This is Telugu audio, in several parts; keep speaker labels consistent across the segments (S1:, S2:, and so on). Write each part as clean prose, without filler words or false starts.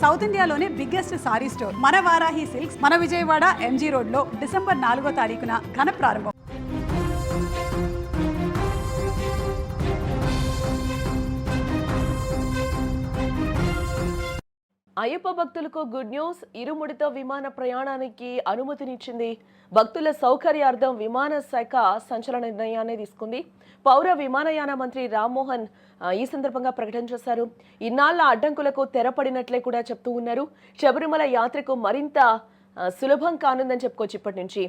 S1: సౌత్ ఇండియాలోనే బిగ్గెస్ట్ సారీ స్టోర్ మన వారాహి సిల్క్స్ మన విజయవాడ ఎంజీ రోడ్ లో డిసెంబర్ 4వ తారీఖున ఘన ప్రారంభం.
S2: అయ్యప్ప భక్తులకు గుడ్ న్యూస్. ఇరుముడితో విమాన ప్రయాణానికి అనుమతినిచ్చింది. భక్తుల సౌకర్యార్థం విమాన శాఖ సంచలన నిర్ణయాన్ని తీసుకుంది. పౌర విమానయాన మంత్రి రామ్మోహన్ ఈ సందర్భంగా ప్రకటన చేశారు. ఇన్నాళ్ల అడ్డంకులకు తెరపడినట్లే కూడా చెప్తూ ఉన్నారు. శబరిమల యాత్రకు మరింత సులభం కానుందని చెప్పుకోవచ్చు. ఇప్పటి నుంచి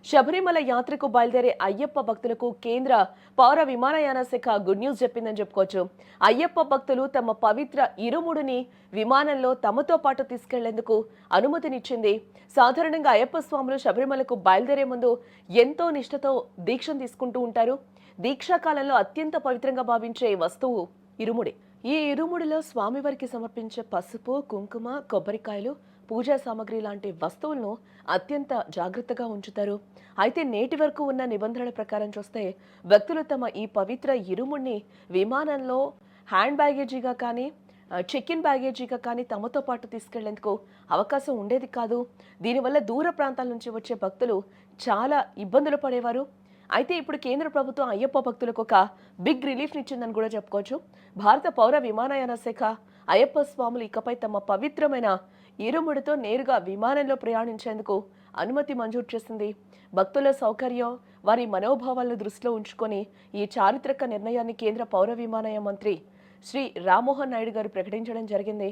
S2: శబరిమల యాత్రకు బయలుదేరే అయ్యప్ప భక్తులకు కేంద్ర పౌర విమానయాన శాఖ గుడ్ న్యూస్ చెప్పిందని చెప్పుకోవచ్చు. అయ్యప్ప భక్తులు తమ పవిత్ర ఇరుముడిని విమానంలో తమతో పాటు తీసుకెళ్లేందుకు అనుమతినిచ్చింది. సాధారణంగా అయ్యప్ప స్వాములు శబరిమలకు బయలుదేరే ముందు ఎంతో నిష్ఠతో దీక్షను తీసుకుంటూ ఉంటారు. దీక్షా కాలంలో అత్యంత పవిత్రంగా భావించే వస్తువు ఇరుముడి. ఈ ఇరుముడిలో స్వామివారికి సమర్పించే పసుపు, కుంకుమ, కొబ్బరికాయలు, పూజా సామాగ్రి లాంటి వస్తువులను అత్యంత జాగ్రత్తగా ఉంచుతారు. అయితే నేటి వరకు ఉన్న నిబంధనల ప్రకారం చూస్తే భక్తులు తమ ఈ పవిత్ర ఇరుముడిని విమానంలో హ్యాండ్ బ్యాగేజీగా కానీ చెక్ ఇన్ బ్యాగేజీగా కానీ తమతో పాటు తీసుకెళ్లేందుకు అవకాశం ఉండేది కాదు. దీనివల్ల దూర ప్రాంతాల నుంచి వచ్చే భక్తులు చాలా ఇబ్బందులు పడేవారు. అయితే ఇప్పుడు కేంద్ర ప్రభుత్వం అయ్యప్ప భక్తులకు ఒక బిగ్ రిలీఫ్ ఇచ్చిందని కూడా చెప్పుకోవచ్చు. భారత పౌర విమానయాన శాఖ అయ్యప్ప స్వాములు ఇకపై తమ పవిత్రమైన ఇరుముడితో నేరుగా విమానంలో ప్రయాణించేందుకు అనుమతి మంజూరు చేసింది. భక్తుల సౌకర్యం, వారి మనోభావాలను దృష్టిలో ఉంచుకొని ఈ చారిత్రక నిర్ణయాన్ని కేంద్ర పౌర విమానయాన మంత్రి శ్రీ రామ్మోహన్ నాయుడు గారు ప్రకటించడం జరిగింది.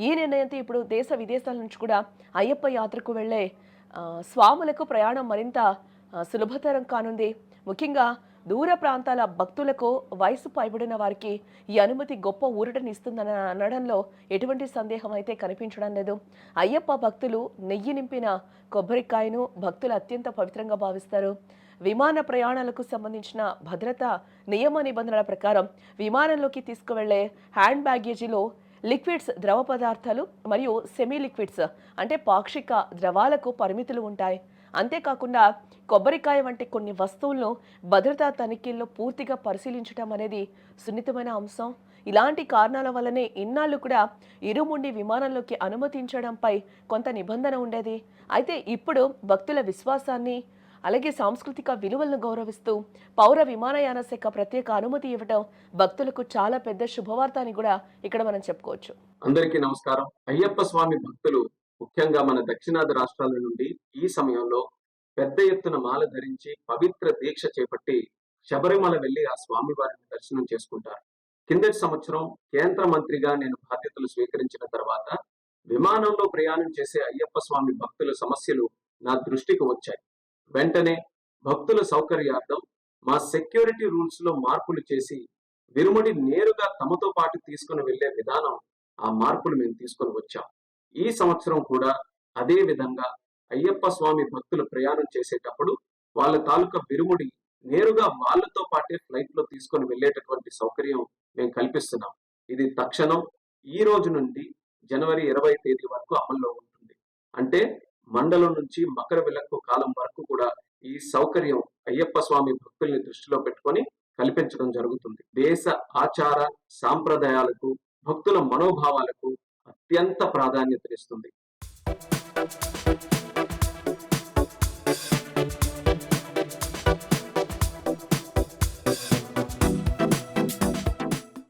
S2: ఈ నిర్ణయంతో ఇప్పుడు దేశ విదేశాల నుంచి కూడా అయ్యప్ప యాత్రకు వెళ్లే స్వాములకు ప్రయాణం మరింత సులభతరం కానుంది. ముఖ్యంగా దూర ప్రాంతాల భక్తులకు వయసు పైబడిన వారికి ఈ అనుమతి గొప్ప ఊరటనిస్తుందని అనడంలో ఎటువంటి సందేహం అయితే కనిపించడం లేదు. అయ్యప్ప భక్తులు నెయ్యి నింపిన కొబ్బరికాయను భక్తులు అత్యంత పవిత్రంగా భావిస్తారు. విమాన ప్రయాణాలకు సంబంధించిన భద్రతా నియమ నిబంధనల ప్రకారం విమానంలోకి తీసుకువెళ్లే హ్యాండ్ బ్యాగేజీలో లిక్విడ్స్, ద్రవ పదార్థాలు మరియు సెమీ లిక్విడ్స్ అంటే పాక్షిక ద్రవాలకు పరిమితులు ఉంటాయి. అంతేకాకుండా కొబ్బరికాయ వంటి కొన్ని వస్తువులను భద్రతా తనిఖీల్లో పూర్తిగా పరిశీలించడం అనేది సున్నితమైన అంశం. ఇలాంటి కారణాల వల్లనే ఇన్నాళ్ళు కూడా ఇరుముడిని విమానంలోకి అనుమతించడంపై కొంత నిబంధన ఉండేది. అయితే ఇప్పుడు భక్తుల విశ్వాసాన్ని అలాగే సాంస్కృతిక విలువలను గౌరవిస్తూ పౌర విమానయాన శాఖ ప్రత్యేక అనుమతి ఇవ్వడం భక్తులకు చాలా పెద్ద శుభవార్త అని కూడా ఇక్కడ మనం చెప్పుకోవచ్చు.
S3: అందరికీ నమస్కారం. అయ్యప్ప స్వామి భక్తులు ముఖ్యంగా మన దక్షిణాది రాష్ట్రాల నుండి ఈ సమయంలో పెద్ద ఎత్తున మాల ధరించి పవిత్ర దీక్ష చేపట్టి శబరిమల వెళ్లి ఆ స్వామి వారిని దర్శనం చేసుకుంటారు. కిందటి సంవత్సరం కేంద్ర మంత్రిగా నేను బాధ్యతలు స్వీకరించిన తర్వాత విమానంలో ప్రయాణం చేసే అయ్యప్ప స్వామి భక్తుల సమస్యలు నా దృష్టికి వచ్చాయి. వెంటనే భక్తుల సౌకర్యార్థం మా సెక్యూరిటీ రూల్స్ లో మార్పులు చేసి విరుముడి నేరుగా తమతో పాటు తీసుకుని వెళ్లే విధానం, ఆ మార్పులు మేము తీసుకొని వచ్చాం. ఈ సంవత్సరం కూడా అదే విధంగా అయ్యప్ప స్వామి భక్తులు ప్రయాణం చేసేటప్పుడు వాళ్ళ తాలూకా విరుముడి నేరుగా వాళ్ళతో పాటే ఫ్లైట్ లో తీసుకొని వెళ్లేటటువంటి సౌకర్యం మేము కల్పిస్తున్నాం. ఇది తక్షణం ఈ రోజు నుండి జనవరి 20వ తేదీ వరకు అమల్లో ఉంటుంది. అంటే మండలం నుంచి మకర విలక్కు కాలం వరకు కూడా ఈ సౌకర్యం అయ్యప్ప స్వామి భక్తుల్ని దృష్టిలో పెట్టుకొని కల్పించడం జరుగుతుంది. దేశ ఆచార సాంప్రదాయాలకు, భక్తుల మనోభావాలకు అత్యంత ప్రాధాన్యతనిస్తుంది.